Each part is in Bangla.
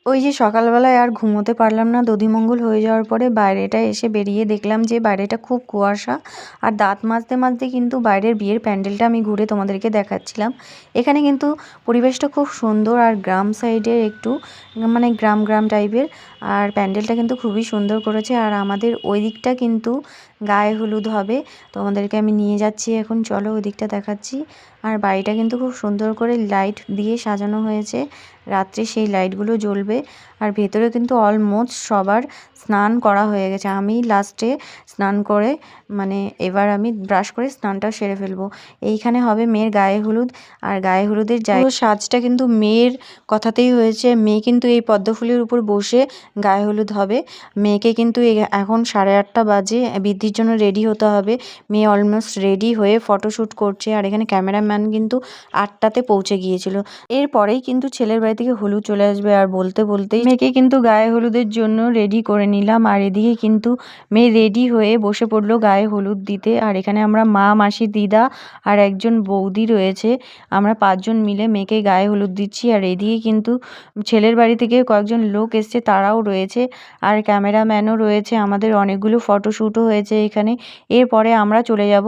ওই যে সকালবেলায় আর ঘুমোতে পারলাম না, দধিমঙ্গল হয়ে যাওয়ার পরে বাইরেটা এসে বেরিয়ে দেখলাম যে বাইরেটা খুব কুয়াশা। আর দাঁত মাজতে মাজতে কিন্তু বাইরের বিয়ের প্যান্ডেলটা আমি ঘুরে তোমাদেরকে দেখাচ্ছিলাম। এখানে কিন্তু পরিবেশটা খুব সুন্দর আর গ্রাম সাইডের একটু মানে গ্রাম গ্রাম টাইপের। আর প্যান্ডেলটা কিন্তু খুবই সুন্দর করেছে। আর আমাদের ওই দিকটা কিন্তু গায়ে হলুদ হবে, তোমাদেরকে আমি নিয়ে যাচ্ছি এখন, চলো ওই দিকটা দেখাচ্ছি। আর বাড়িটা কিন্তু খুব সুন্দর করে লাইট দিয়ে সাজানো হয়েছে, রাত্রে সেই লাইটগুলো জ্বলবে। আর ভেতরে কিন্তু অলমোস্ট সবার স্নান করা হয়ে গেছে। আমি লাস্টে স্নান করে মানে এবার আমি ব্রাশ করে স্নানটা সেরে ফেলবো। এইখানে হবে মেয়ের গায়ে হলুদ। আর গায়ে হলুদের পুরো সাজটা কিন্তু মেয়ের কথাতেই হয়েছে। মেয়ে কিন্তু এই পদ্মফুলের উপর বসে গায়ে হলুদ হবে। মেয়েকে কিন্তু এখন 8:30 বাজে, বৃদ্ধির জন্য রেডি হতে হবে। মেয়ে অলমোস্ট রেডি হয়ে ফটোশ্যুট করছে। আর এখানে ক্যামেরাম্যান কিন্তু 8টাতে পৌঁছে গিয়েছিল। এরপরেই কিন্তু ছেলের বাড়ি থেকে হলুদ চলে আসবে। আর বলতে বলতেই মেয়েকে কিন্তু গায়ে হলুদের জন্য রেডি করে নিলাম। আর এদিকে কিন্তু মেয়ে রেডি হয়ে বসে পড়লো গায়ে হলুদ দিতে। আর এখানে আমরা মা, মাসি, দিদা আর একজন বৌদি রয়েছে, আমরা 5 জন মিলে মেয়েকে গায়ে হলুদ দিচ্ছি। আর এদিকে কিন্তু ছেলের বাড়ি থেকে কয়েকজন লোক এসছে, তারাও রয়েছে। আর ক্যামেরাম্যানও রয়েছে, আমাদের অনেকগুলো ফটোশ্যুটও হয়েছে এখানে। এরপরে আমরা চলে যাব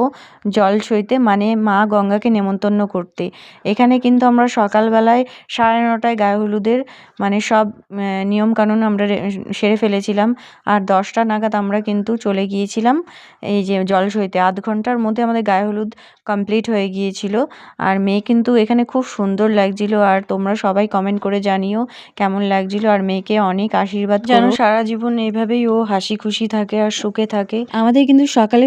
জল সইতে, মানে মা গঙ্গাকে নেমন্তন্ন করতে। এখানে কিন্তু আমরা সকালবেলায় 9:30টায় গায়ে হলুদের মানে সব নিয়মকানুন আমরা সেরে ফেলেছিলাম। আর 10টা নাগাদ আমরা কিন্তু চলে গিয়েছিলাম এই যে জল সইতে। আধ ঘন্টার মধ্যে আমাদের গায়ে হলুদ কমপ্লিট হয়ে গিয়েছিল। আর মেয়ে কিন্তু এখানে খুব সুন্দর লাগছিল। আর তোমরা সবাই কমেন্ট করে জানিও কেমন লাগছিল। আর মেয়েকে অনেক আশীর্বাদ যেন সারা জীবন এইভাবেই ও হাসি খুশি থাকে আর সুখে থাকে। আমাদের কিন্তু সকালে